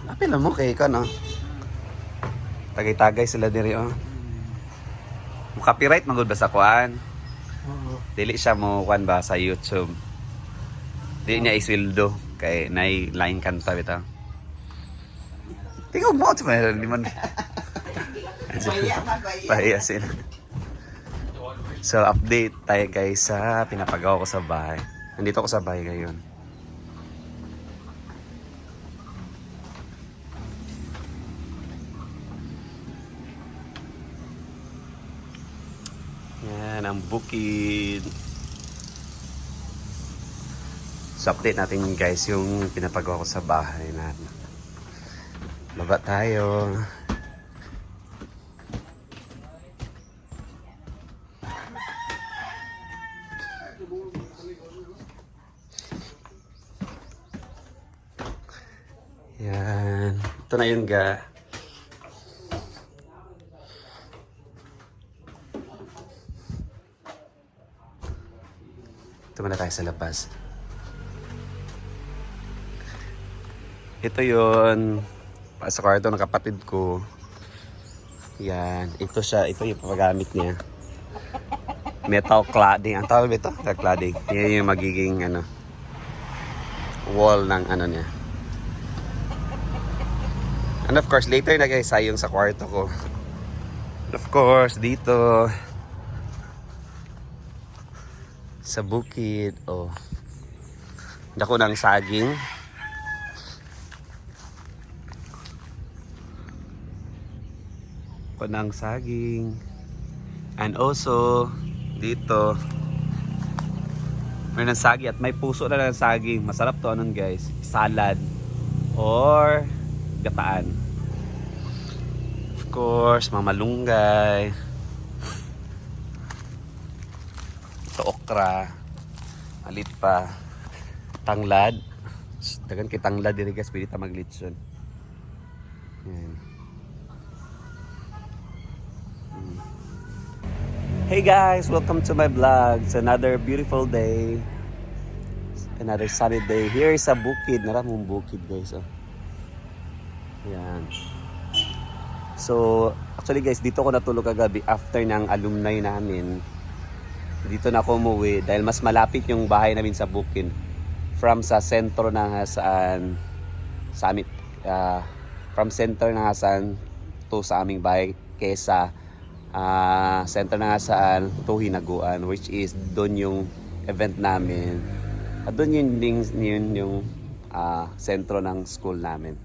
Apil mo kay ka, no? Tagay-tagay sila diri, oh. Copyright magud ba sa kuan? Oo. Dili siya mo kuan ba sa YouTube. Dili niya isweldo kay nay line kanta bitaw. Tingog mo sa di man. Pahiya sila. So update tayo guys sa pinapagawa ko sa bahay. Nandito ako sa bahay ngayon. Yan ang bukid. So update natin guys yung pinapagawa ko sa bahay natin. Baba tayo. Yan. Ito na yun ga. Ito muna tayo sa labas. Ito yun. Sa kwarto ng kapatid ko. Yan. Ito siya. Ito yung papagamit niya. Metal cladding. Ang tawag ito? Metal cladding. Yan yung magiging ano, wall ng ano niya. And of course, later na guys, sayong sa kwarto ko. And of course, dito sa bukid, oh. Dako ng saging. Dako ng saging. And also, dito, may ng saging at may puso na ng saging. Masarap to anon guys. Salad or gataan. Of course, mamalunggay. Ito okra. Malit pa. Tanglad. Dagan kay tanglad diri guys, pwede ta maglitson. Yan. Hey guys, welcome to my vlog. It's another beautiful day. Another sunny day. Here is a bukid. Naramong bukid guys. Oh. Yan. So, actually guys, dito ko natulog kagabi after ng alumni namin. Dito na ako umuwi dahil mas malapit yung bahay namin sa bukid. From sa sentro na saan sa amin, from center na saan to sa aming bahay kesa center na saan to Hinaguan, which is doon yung event namin. At doon yun yung sentro ng school namin.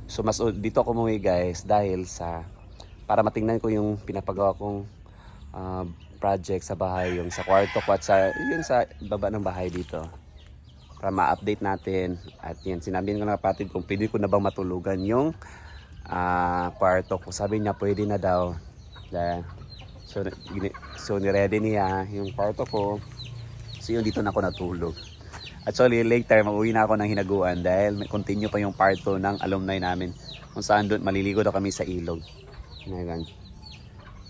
So mas dito ako umuwi guys dahil sa para matingnan ko yung pinapagawa kong project sa bahay, yung sa kwarto ko at sa yun sa baba ng bahay dito. Para ma-update natin at yun sinabi ko ng kapatid kung pwede ko na bang matulugan yung kwarto ko. Sabi niya pwede na daw. So ni-ready niya yung kwarto ko. So yun dito na ako natulog. Actually, later, mag-uwi na ako ng Hinaguan dahil may continue pa yung part 2 ng alumni namin kung saan doon maliligo daw kami sa ilog. Ngayon.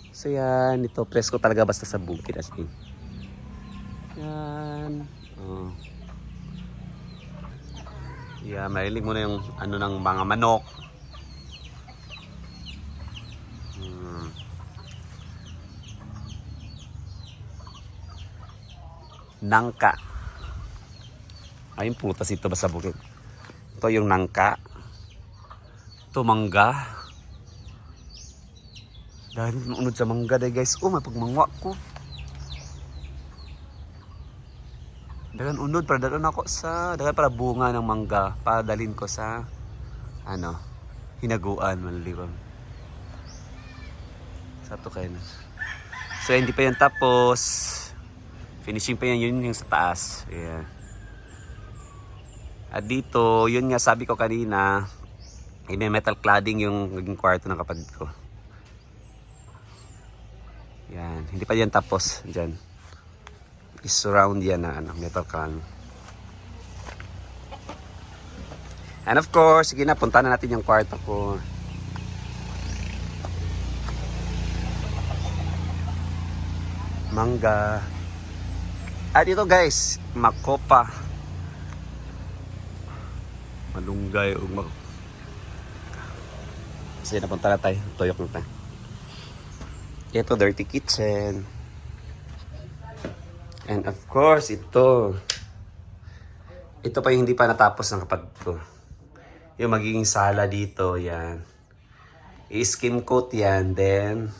So yan, ito presko talaga basta sa bukid as in. Yan. Oh. Yeah, marinig mo na yung ano ng mga manok. Nangka. Ayun putas ito ba sa bukid. Ito yung nangka. Ito mangga. Dahil unod sa mangga dahil guys. Oh, may pagmangwa ko. Dagan unod para dalhin ako sa dagan para bunga ng mangga para dalhin ko sa ano, Hinaguan, Manlibang. Sa to kayo na. So hindi pa yan tapos. Finishing pa yan yun yung sa taas. Yeah. At dito, yun nga sabi ko kanina, may metal cladding yung naging kwarto ng kapatid ko. Yan, hindi pa yan tapos dyan. I-surround yan na ano, metal cladding. And of course, sige na, punta na natin yung kwarto ko. Mangga. At ito guys, makopa. Malunggay o Kasi napunta na tayo. Tuyok na tayo. Ito, dirty kitchen. And of course, ito. Ito pa yung hindi pa natapos ng kapatid ko. Yung magiging sala dito, yan. I-skim coat yan, then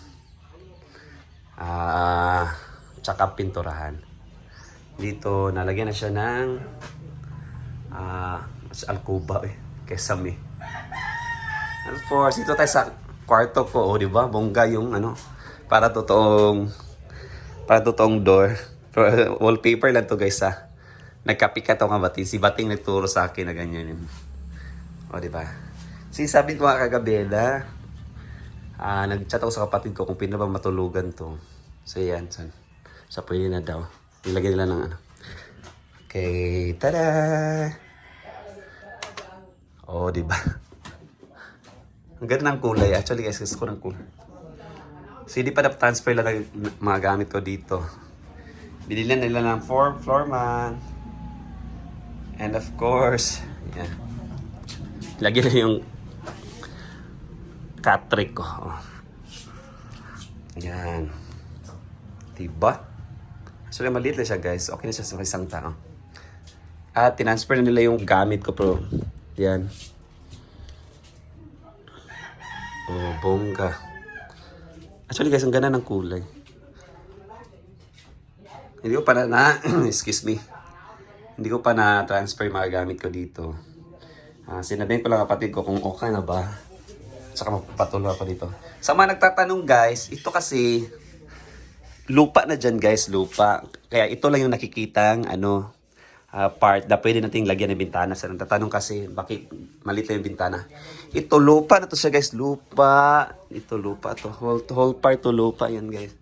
tsaka pinturahan. Dito, nalagyan na siya ng alcoba kesame. And of course, dito tayo sa kwarto ko, di ba? Bongga yung para totoong door. Wallpaper lang to guys Nagkapikat ako nga Bating. Si Bating nagturo sa akin na ganyan yun. O, di ba? Sabi ko nga kagabi na nag-chat ako sa kapatid ko kung pwede ba matulugan to. So, yan. So, pwede na daw. Nilagyan nila ng Okay, tada! O, di ba? Ang ganda ng kulay. Actually, guys, gusto ko ng kulay. So, hindi pa na-transfer lang ng mga gamit ko dito. Binilan nila ng floor mat. And of course, yan. Lagyan na yung cat trick ko. Oh. Yan. Diba? Actually, maliit lang siya guys. Okay na siya sa isang tao. At tinransfer na nila yung gamit ko bro. Yan. Oh, bongga. Actually guys, ang ganda ng kulay. Hindi ko pa excuse me. Hindi ko pa na-transfer yung mga gamit ko dito. Sinabihin ko lang kapatid ko kung okay na ba. Saka magpapatuloy ako dito. Sa mga nagtatanong guys, ito kasi lupa na dyan guys, lupa. Kaya ito lang yung nakikitang part na pwede nating lagyan ng bintana. Sa nagtatanong kasi bakit maliit lang yung bintana. Ito lupa na to siya guys, lupa. Ito lupa to. Whole part to lupa yan guys.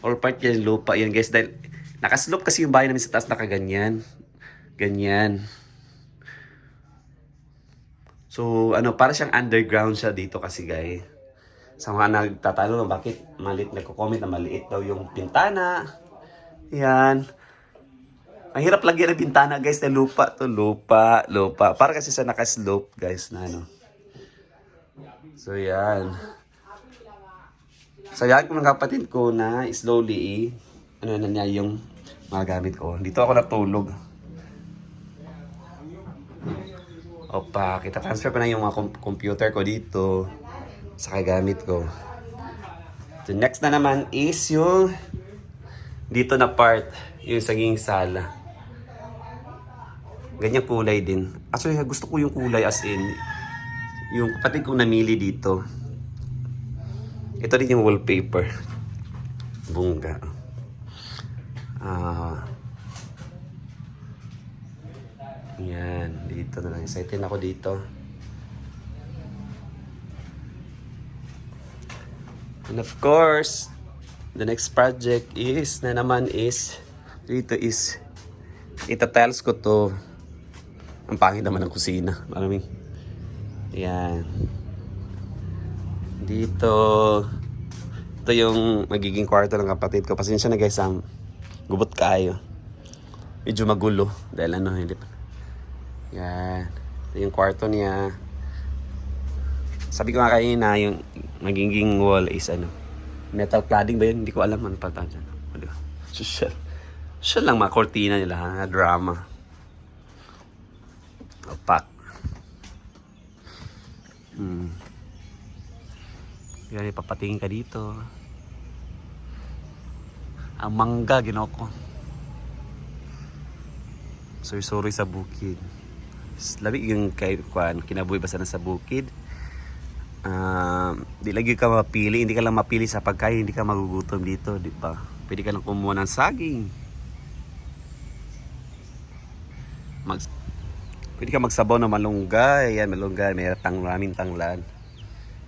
Whole part yan lupa yan guys. Dahil nakaslope kasi yung bahay namin sa taas nakaganyan. Ganyan. So, para siyang underground siya dito kasi, guys. Sa mga nagtatanong bakit nagko-comment na maliit daw yung bintana. Yan. Ang hirap lagyan ng bintana, guys, na lupa to. Lupa. Para kasi sa nakaslope, guys, na So, yan. Sabihan ko ng kapatid ko na slowly, na niya yung mga gamit ko. Dito ako natulog. Opa, kita transfer ko na yung mga computer ko dito sa gamit ko. The next na naman is yung dito na part, yung saging sala. Ganyan kulay din. Actually, gusto ko yung kulay as in yung kapatid kong namili dito. Ito din yung wallpaper. Bongga. Yan, dito na lang. Excited ako dito. And of course, the next project is, dito is, itatiles ko to. Ang pangit naman ng kusina. Maraming. Yan. Dito, ito yung magiging kwarto ng kapatid ko. Pasensya na guys, gubot kayo. Medyo magulo. Dahil hindi pa. Yan. Ito yung kwarto niya. Sabi ko nga kanina, yung magiging wall is metal cladding ba yun? Hindi ko alam ano pa dyan. Social lang mga kortina nila, drama. Opak. Yan, ipapatingin ka dito. Ang mangga, ginoko. Sorry sa bukid. Labi yung kinabuhi basta na sa bukid. Di lagi ka mapili, hindi ka lang mapili sa pagkain, hindi ka magugutom dito, di ba? Pwede ka lang kumuha ng saging. Pwede ka magsabaw ng malunggay. Yan, malunggay, may maraming tanglan.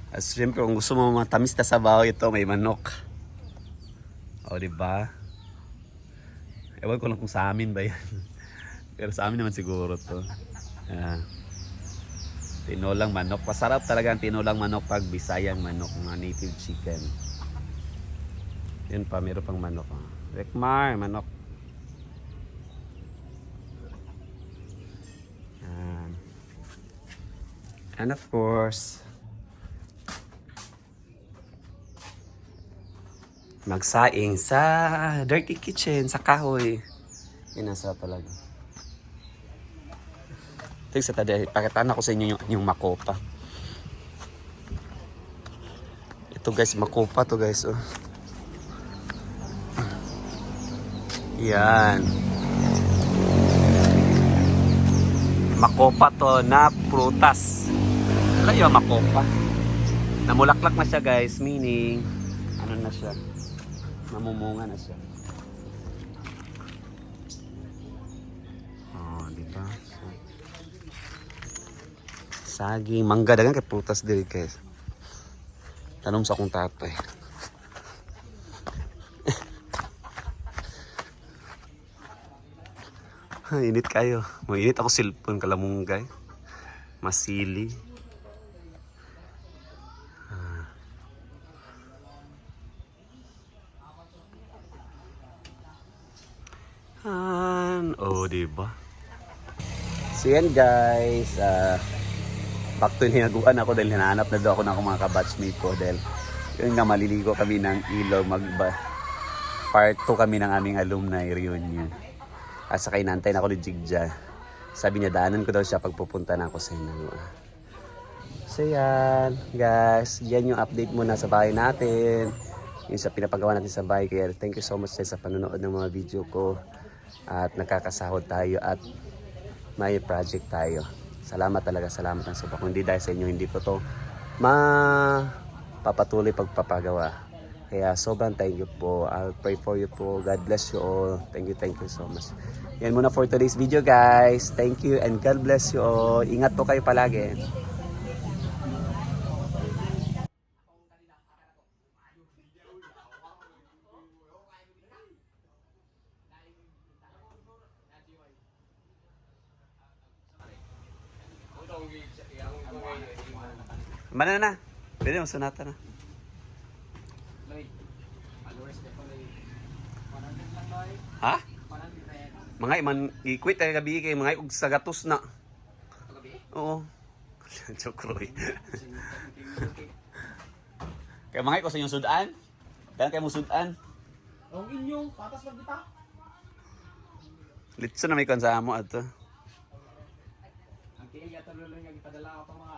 At syempre, kung gusto mo matamis na sabaw, ito may manok. O, di ba? Ewan ko lang kung sa amin ba yan. Pero sa amin naman siguro to. Tinolang manok. Masarap talaga ang tinolang manok pag Bisayang manok, mga native chicken. Yun pa, meron pang manok. Rekmar, manok. And of course, Magsaing sa dirty kitchen, sa kahoy. Inasa talaga. Ito sa tada, pakitaan ako sa inyo yung makopa. Ito guys, makopa to guys. Oh. Yan. Makopa to na prutas. Ano yung makopa? Namulaklak na siya guys, meaning ano na siya? Namumunga na siya. Oh, di ba? So, saging, mangga dagan kay prutas diri guys. Tanong sa akong tatay. Init kayo. Mainit ako cellphone kalamunggay. Masili. Oh, diba? So yan guys, back to hinaguan ako dahil hinahanap na daw ako ng mga kabatchmate ko dahil yun nga maliligo kami ng ilog, part 2 kami ng aming alumni reunion. At saka inantay na ako ni Jigja. Sabi niya daanan ko daw siya pagpupunta na ako sa inyo. So yan guys, yan yung update muna sa bahay natin. Yung sa pinapagawa natin sa bahay. Kaya thank you so much sa panonood ng mga video ko. At nakakasahod tayo at may project tayo. Salamat talaga, salamat ng sobra. Kung hindi dahil sa inyo, hindi ko to mapapatuloy pagpapagawa. Kaya sobrang thank you po. I'll pray for you po. God bless you all. Thank you so much. Yan muna for today's video guys. Thank you and God bless you all. Ingat po kayo palagi. Mana na? Pwede mo sunata na. Ha? Mga iman i-quit ay gabi kay mga og sagatos na. Oo. Chokroy. Kay mga ko sa inyong sudan? Kaya kay mo sudan? Ang inyong patas lang kita. Litso na may kon sa amo ato. Ang tiil yata lulo nga ipadala ako mga